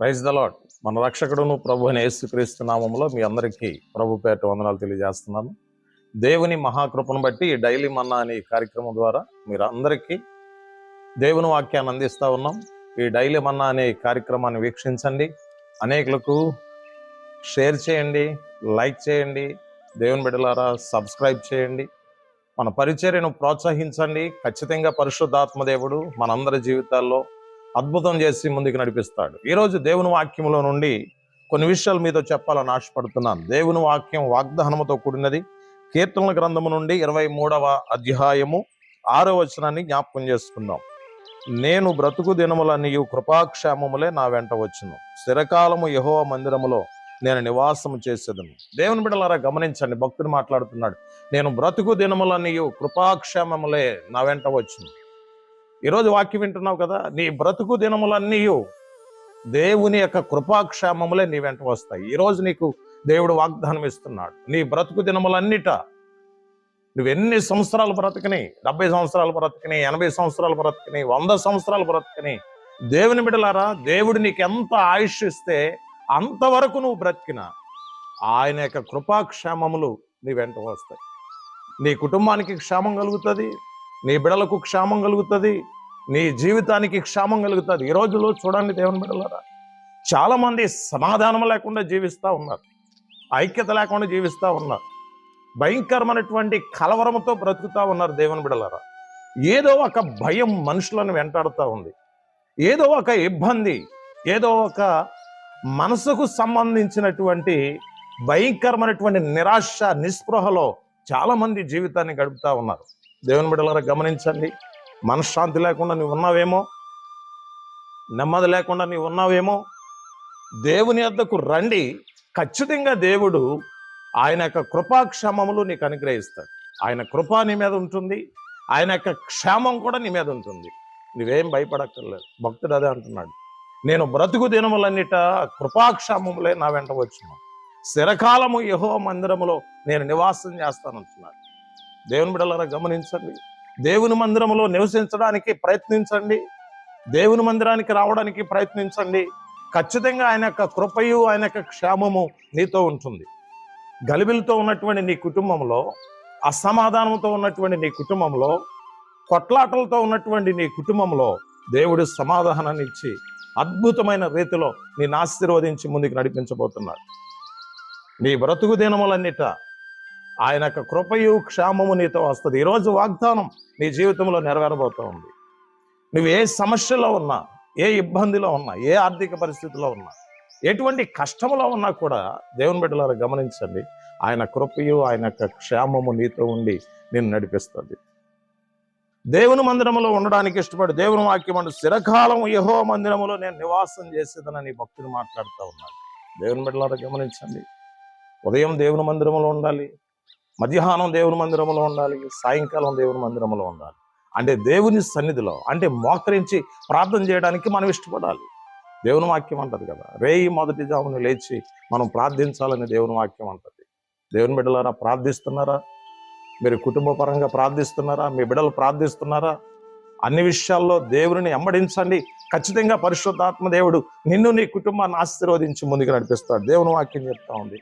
Praise the lord. మన రక్షకుడును ప్రభు అయిన యేసుక్రీస్తు నామములో మీ అందరికీ ప్రభు పేట వందనాలు తెలియజేస్తున్నాను. దేవుని మహాకృపను బట్టి ఈ డైలీ మన్నా అనే కార్యక్రమం ద్వారా మీరు అందరికీ దేవుని వాక్యాన్ని అందిస్తూ ఉన్నాం. ఈ డైలీ మన్నా అనే కార్యక్రమాన్ని వీక్షించండి, అనేకులకు షేర్ చేయండి, లైక్ చేయండి. దేవుని బిడ్డలారా సబ్స్క్రైబ్ చేయండి. మన పరిచర్యను ప్రోత్సహించండి. ఖచ్చితంగా పరిశుద్ధాత్మ దేవుడు మనందరి జీవితాల్లో అద్భుతం చేసి ముందుకు నడిపిస్తాడు. ఈరోజు దేవుని వాక్యంలో నుండి కొన్ని విషయాలు మీతో చెప్పాలని ఆశపడుతున్నాను. దేవుని వాక్యం వాగ్దానముతో కూడినది. కీర్తనల గ్రంథము నుండి 23వ అధ్యాయము 6వ వచనాన్ని జ్ఞాపకం చేసుకుందాం. నేను బ్రతుకు దినములన్నీయు కృపాక్షేమములే నా వెంట వచ్చును, స్థిరకాలము యెహోవా మందిరములో నేను నివాసము చేసేదను. దేవుని బిడ్డలారా గమనించండి, భక్తుడు మాట్లాడుతున్నాడు. నేను బ్రతుకు దినములన్నీయు కృపాక్షేమములే నా వెంట వచ్చును. ఈరోజు వాక్యం వింటున్నావు కదా, నీ బ్రతుకు దినములన్నీయు దేవుని యొక్క కృపాక్షేమములే నీ వెంట వస్తాయి. ఈరోజు నీకు దేవుడు వాగ్దానం ఇస్తున్నాడు. నీ బ్రతుకు దినములన్నిట నువ్వు ఎన్ని సంవత్సరాలు బ్రతకని, 70 సంవత్సరాలు బ్రతకని, 80 సంవత్సరాలు బ్రతకని, 100 సంవత్సరాలు బ్రతకని, దేవుని బిడ్డలారా దేవుడు నీకు ఎంత ఆయుష్ ఇస్తే అంతవరకు నువ్వు బ్రతికిన ఆయన యొక్క కృపాక్షేమములు నీ వెంట వస్తాయి. నీ కుటుంబానికి క్షేమం కలుగుతుంది, నీ బిడలకు క్షేమం కలుగుతుంది, నీ జీవితానికి క్షేమం కలుగుతుంది. ఈ రోజులో చూడండి దేవుని బిడ్డలారా, చాలా మంది సమాధానం లేకుండా జీవిస్తూ ఉన్నారు, ఐక్యత లేకుండా జీవిస్తూ ఉన్నారు, భయంకరమైనటువంటి కలవరంతో బ్రతుకుతూ ఉన్నారు. దేవుని బిడ్డలారా, ఏదో ఒక భయం మనుషులను వెంటాడుతూ ఉంది, ఏదో ఒక ఇబ్బంది, ఏదో ఒక మనసుకు సంబంధించినటువంటి భయంకరమైనటువంటి నిరాశ నిస్పృహలో చాలా మంది జీవితాన్ని గడుపుతూ ఉన్నారు. దేవుని బిడ్డలారా గమనించండి, మనశ్శాంతి లేకుండా నీవు ఉన్నావేమో, నెమ్మది లేకుండా నీవు ఉన్నావేమో, దేవుని వద్దకు రండి. ఖచ్చితంగా దేవుడు ఆయన యొక్క కృపాక్షేమములు నీకు అనుగ్రహిస్తాడు. ఆయన కృప నీ మీద ఉంటుంది, ఆయన యొక్క క్షేమం కూడా నీ మీద ఉంటుంది. నువ్వేం భయపడక్కర్లేదు. భక్తుడు అదే అంటున్నాడు, నేను బ్రతుకు దినములన్నిట కృపాక్షేమములే నా వెంట వచ్చును, స్థిరకాలము యెహోవా మందిరములో నేను నివాసం చేస్తానంటున్నాడు. దేవుని బిడ్డలారా గమనించండి, దేవుని మందిరములో నివసించడానికి ప్రయత్నించండి, దేవుని మందిరానికి రావడానికి ప్రయత్నించండి. ఖచ్చితంగా ఆయన యొక్క కృపయు ఆయన యొక్క క్షేమము నీతో ఉంటుంది. గలిబిలితో ఉన్నటువంటి నీ కుటుంబంలో, అసమాధానంతో ఉన్నటువంటి నీ కుటుంబంలో, కొట్లాటలతో ఉన్నటువంటి నీ కుటుంబంలో దేవుడు సమాధానాన్ని ఇచ్చి అద్భుతమైన రీతిలో నేను ఆశీర్వదించి ముందుకు నడిపించబోతున్నాడు. నీ బ్రతుకు దినములన్నిట ఆయన యొక్క కృపయు క్షేమము నీతో వస్తుంది. ఈరోజు వాగ్దానం నీ జీవితంలో నెరవేరబోతూ ఉంది. నువ్వు ఏ సమస్యలో ఉన్నా, ఏ ఇబ్బందిలో ఉన్నా, ఏ ఆర్థిక పరిస్థితిలో ఉన్నా, ఎటువంటి కష్టంలో ఉన్నా కూడా దేవుని బిడ్డలారా గమనించండి, ఆయన కృపయు ఆయన యొక్క క్షేమము నీతో ఉండి నిన్ను నడిపిస్తుంది. దేవుని మందిరములో ఉండడానికి ఇష్టపడి దేవుని వాక్యం అంటూ స్థిరకాలం యెహోవా మందిరములో నేను నివాసం చేసేదనని భక్తులు మాట్లాడుతూ ఉన్నాడు. దేవుని బిడ్డలారా గమనించండి, ఉదయం దేవుని మందిరములో ఉండాలి, మధ్యాహ్నం దేవుని మందిరంలో ఉండాలి, సాయంకాలం దేవుని మందిరంలో ఉండాలి. అంటే దేవుని సన్నిధిలో, అంటే మోకరించి ప్రార్థన చేయడానికి మనం ఇష్టపడాలి. దేవుని వాక్యం అంటది కదా, రేయి మొదటి జామున లేచి మనం ప్రార్థించాలని దేవుని వాక్యం అంటది. దేవుని బిడ్డలారా ప్రార్థిస్తున్నారా? మీరు కుటుంబ పరంగా ప్రార్థిస్తున్నారా? మీ బిడ్డలు ప్రార్థిస్తున్నారా? అన్ని విషయాల్లో దేవుని వెంబడించండి. ఖచ్చితంగా పరిశుద్ధాత్మ దేవుడు నిన్ను నీ కుటుంబాన్ని ఆశీర్వదించి ముందుకు నడిపిస్తాడు. దేవుని వాక్యం చెప్తా ఉంది,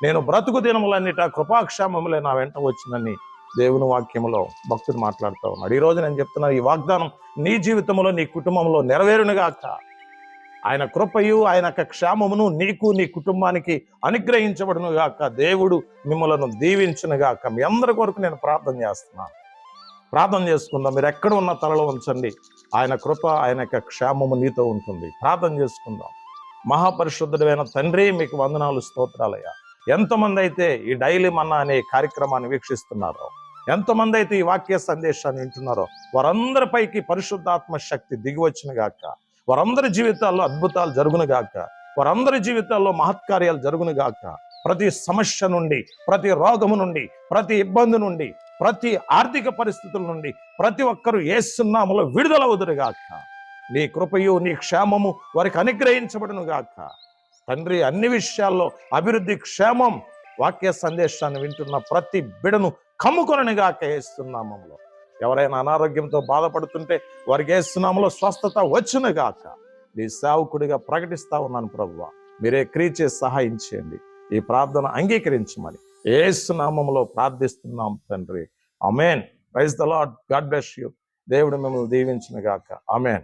నేను బ్రతుకు దినములన్నిట కృపాక్షేమములే నా వెంట వచ్చినని దేవుని వాక్యములో భక్తుడు మాట్లాడుతూ ఉన్నాడు. ఈరోజు నేను చెప్తున్నా, ఈ వాగ్దానం నీ జీవితంలో, నీ కుటుంబంలో నెరవేరునుగాక. ఆయన కృపయు ఆయన యొక్క క్షేమమును నీకు నీ కుటుంబానికి అనుగ్రహించబడునుగాక. దేవుడు మిమ్మలను దీవించునుగాక. మీ అందరి కొరకు నేను ప్రార్థన చేస్తున్నాను. ప్రార్థన చేసుకుందాం. మీరు ఎక్కడ ఉన్న తలలో ఉంచండి. ఆయన కృప ఆయన యొక్క క్షేమము నీతో ఉంటుంది. ప్రార్థన చేసుకుందాం. మహాపరిశుద్ధుడైన తండ్రి, మీకు వందనాలు, స్తోత్రాలయ్యా. ఎంతమంది అయితే ఈ డైలీ మన్నా అనే కార్యక్రమాన్ని వీక్షిస్తున్నారో, ఎంతమంది అయితే ఈ వాక్య సందేశాన్ని వింటున్నారో, వారందరిపైకి పరిశుద్ధాత్మ శక్తి దిగివచ్చును గాక. వారందరి జీవితాల్లో అద్భుతాలు జరుగును గాక. వారందరి జీవితాల్లో మహత్కార్యాలు జరుగును గాక. ప్రతి సమస్య నుండి, ప్రతి రోగము నుండి, ప్రతి ఇబ్బంది నుండి, ప్రతి ఆర్థిక పరిస్థితుల నుండి ప్రతి ఒక్కరూ యేసు నామములో విడుదలవుదురు గాక. నీ కృపయు నీ క్షేమము వారికి అనుగ్రహించబడును గాక. తండ్రి, అన్ని విషయాల్లో అభివృద్ధి, క్షేమం, వాక్య సందేశాన్ని వింటున్న ప్రతి బిడను కమ్ముకొననిగాక యేసు నామములో. ఎవరైనా అనారోగ్యంతో బాధపడుతుంటే వారికి యేసు నామములో స్వస్థత వచ్చునుగాక. నీ సేవకుడిగా ప్రకటిస్తా ఉన్నాను ప్రభువా. మీరే క్రియ చేసి సహాయం చేయండి. ఈ ప్రార్థన అంగీకరించమని యేసు నామములో ప్రార్థిస్తున్నాం తండ్రి. ఆమేన్. Praise the lord. God bless you. దేవుడు మిమ్మల్ని దీవించును గాక. ఆమేన్.